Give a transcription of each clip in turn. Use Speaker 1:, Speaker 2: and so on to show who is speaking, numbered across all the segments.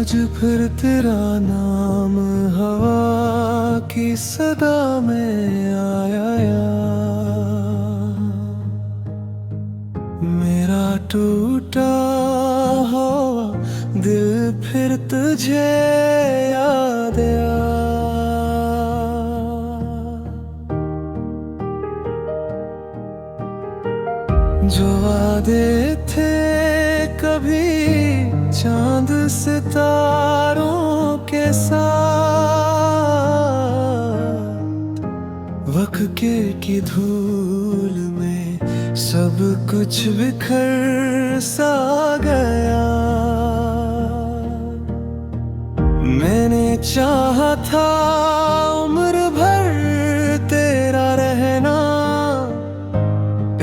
Speaker 1: आज फिर तेरा नाम हवा की सदा में आया यार। मेरा टूटा हुआ दिल फिर तुझे याद आया। जो वादे थे कभी चांद सितारों के साथ, वक्त की धूल में सब कुछ बिखर सा गया। मैंने चाहा था उम्र भर तेरा रहना,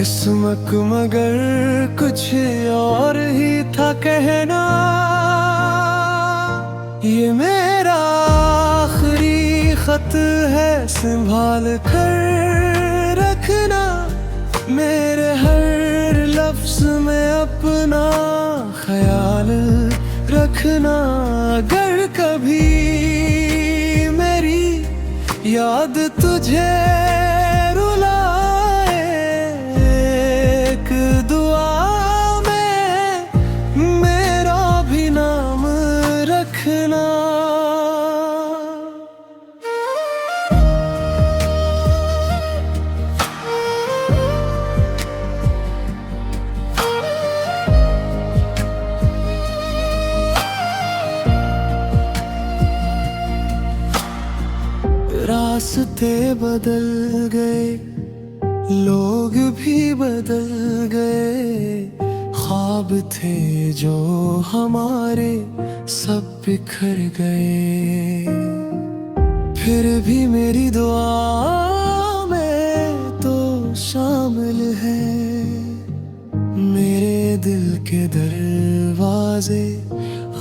Speaker 1: इसमक मगर कुछ और ही था कहना। ये मेरा आखिरी खत है, संभाल कर रखना। मेरे हर लफ्ज में अपना ख्याल रखना। अगर कभी मेरी याद तुझे रास्ते बदल गए, लोग भी बदल गए। ख्वाब थे जो हमारे सब बिखर गए। फिर भी मेरी दुआ में तो शामिल है, मेरे दिल के दरवाजे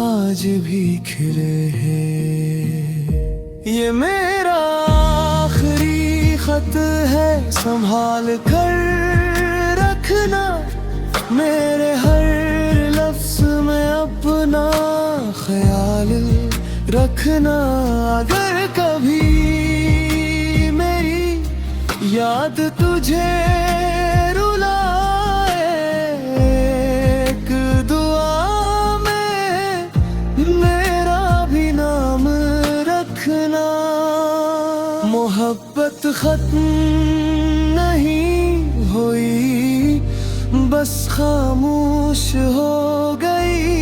Speaker 1: आज भी खिले हैं। ये मेरा आखिरी खत है, संभाल कर रखना। मेरे हर लफ्ज में अपना ख्याल रखना। अगर कभी मेरी याद तुझे रुलाए, एक दुआ में मेरा भी नाम रखना। मोहब्बत खत्म नहीं हुई, बस खामोश हो गई।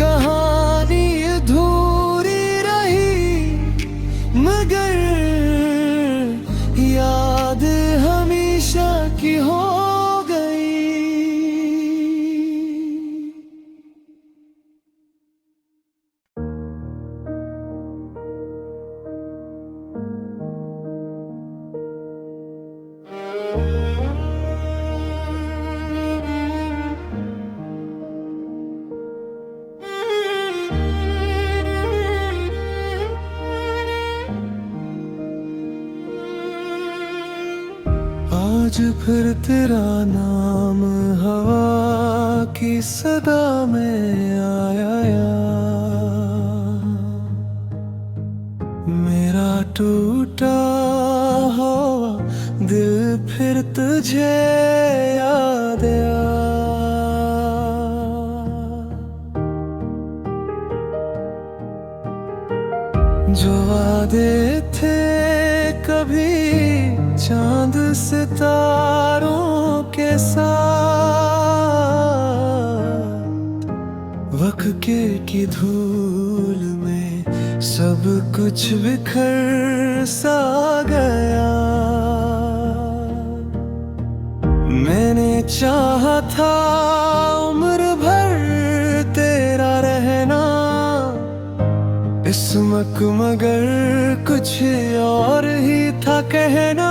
Speaker 1: कहानी अधूरी रही, मगर याद हमेशा की हो गई। आज फिर तेरा नाम हवा की सदा में आया यार। मेरा टूटा हुआ दिल फिर तुझे याद आया। जो वादे थे कभी चांद सितारों के साथ, वक्त की धूल में सब कुछ बिखर सा गया। मैंने चाहा था उम्र भर तेरा रहना, इसमक मगर कुछ और ही था कहना।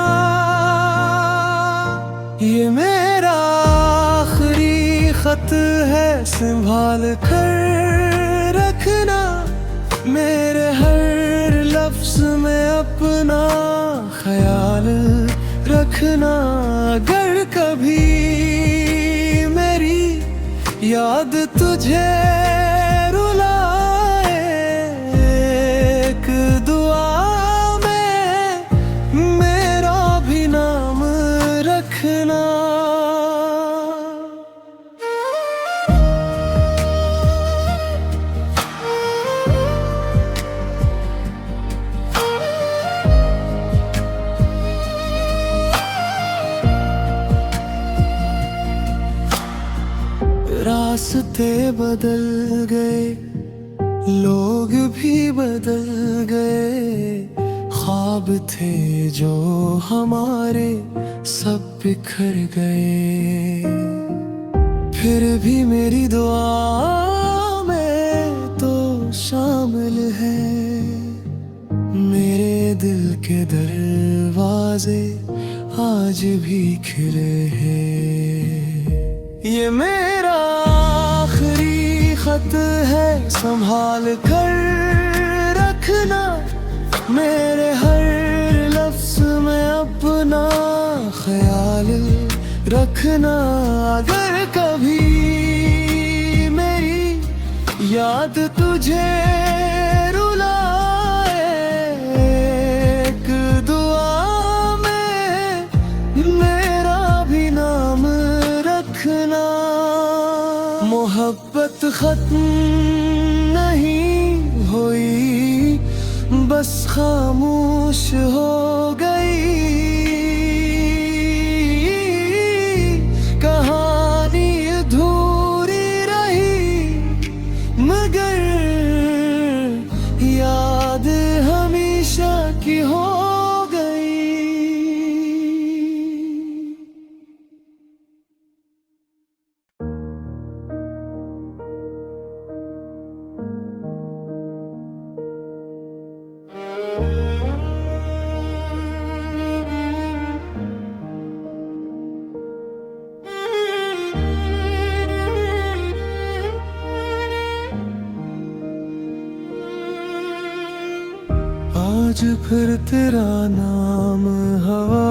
Speaker 1: ये मेरा आखिरी खत है, संभाल कर रखना। मेरे हर लफ्ज में अपना ख्याल रखना। अगर कभी मेरी याद तुझे रुलाए, एक दुआ में मेरा भी नाम रखना। रास्ते बदल गए, लोग भी बदल गए, ख्वाब थे जो हमारे सब बिखर गए। फिर भी मेरी दुआ में तो शामिल है, मेरे दिल के दरवाजे आज भी खिले हैं। ये मेरा आखिरी खत है, संभाल कर रखना, मेरे हर लफ्ज में अपना ख्याल रखना। अगर कभी मेरी याद तुझे रुलाए, एक दुआ में मेरा भी नाम रखना। मोहब्बत खत्म नहीं हुई, बस खामोश हो गई। कहानी अधूरी रही, मगर याद हमेशा की हो गई। आज फिर तेरा नाम हवा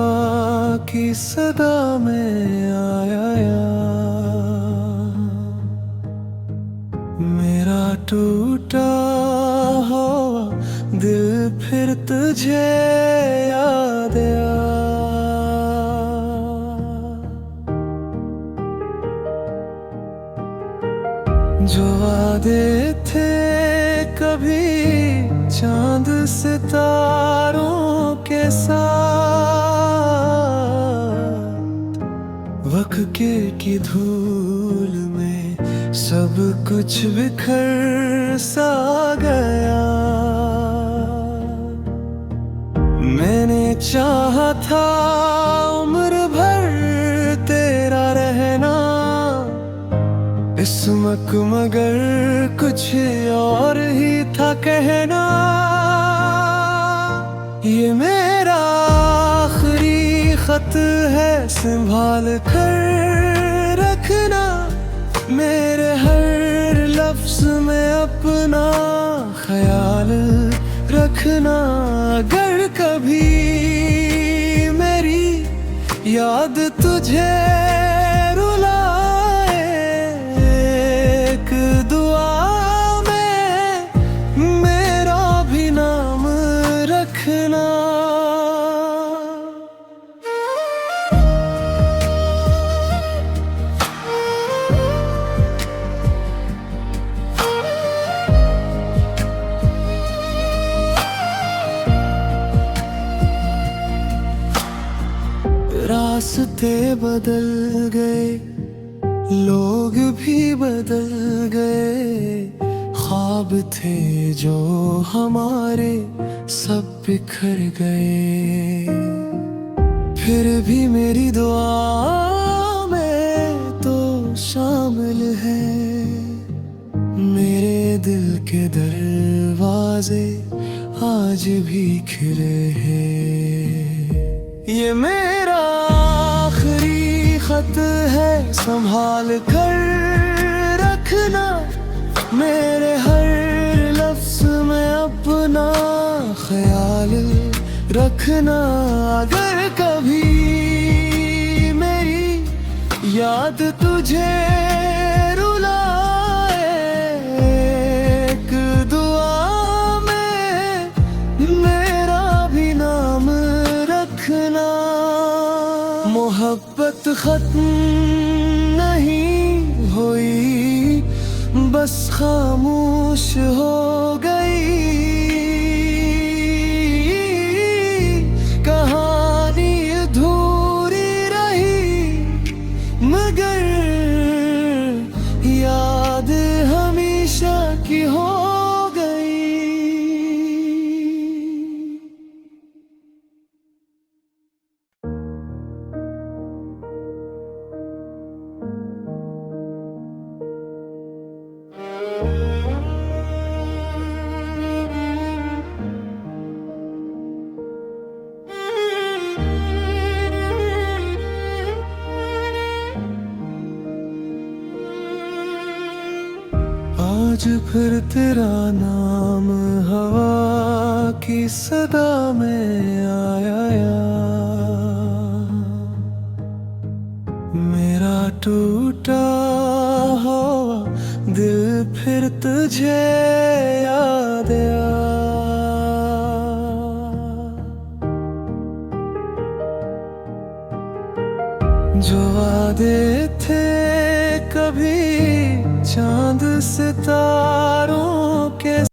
Speaker 1: की सदा में आया, मेरा टूटा हुआ दिल फिर तुझे याद आया। जो वादे थे कभी चांद सितारों के साथ, वक्त की धूल में सब कुछ बिखर सा गया। मैंने चाहा था उम्र भर तेरा रहना, इस मगर कुछ और ही था कहना। ये मेरा आखिरी खत है, संभाल कर रखना, मेरे हर लफ्ज में अपना ख्याल रखना। अगर कभी मेरी याद तुझे रुलाए, एक दुआ में मेरा भी नाम रखना। रास्ते बदल गए, लोग भी बदल गए, ख्वाब थे जो हमारे सब बिखर गए। फिर भी मेरी दुआ में तो शामिल है, मेरे दिल के दरवाजे आज भी खिले हैं। ये मेरा आखिरी खत है, संभाल कर रखना, मेरे हर लफ्ज में अपना ख्याल रखना। अगर कभी मेरी याद तुझे रुला देखना, मोहब्बत खत्म नहीं हुई, बस खामोश हो गई। कहानी अधूरी रही, मगर याद हमेशा की हो गई। आज फिर तेरा नाम हवा की सदा में आया यार, मेरा टूटा हुआ दिल फिर तुझे याद आया। जो वादे थे कभी चांद सितारों के